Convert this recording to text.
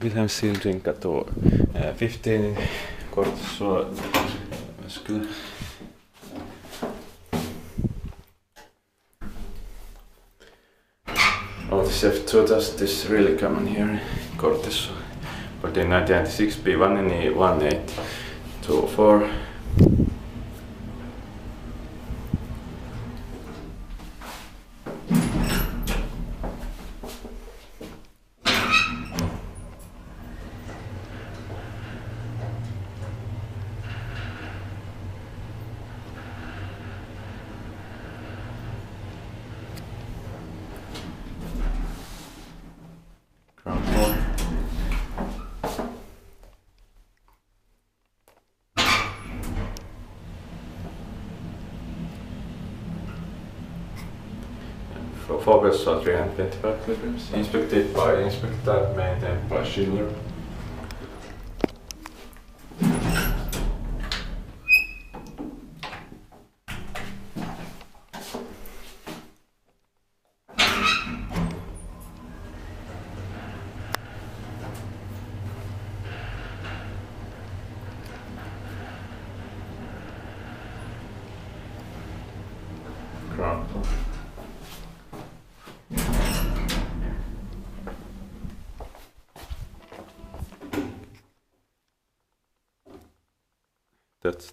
Wilhelm Schildtin katu 15, Kortesuo, Jyväskylä. Otis F2000 is really common here in Kortesuo, but in 1996 B1 and 1824. Ground floor. Focus on 325 kilograms. Inspected by inspector, maintained by Schiller. Ground floor. That's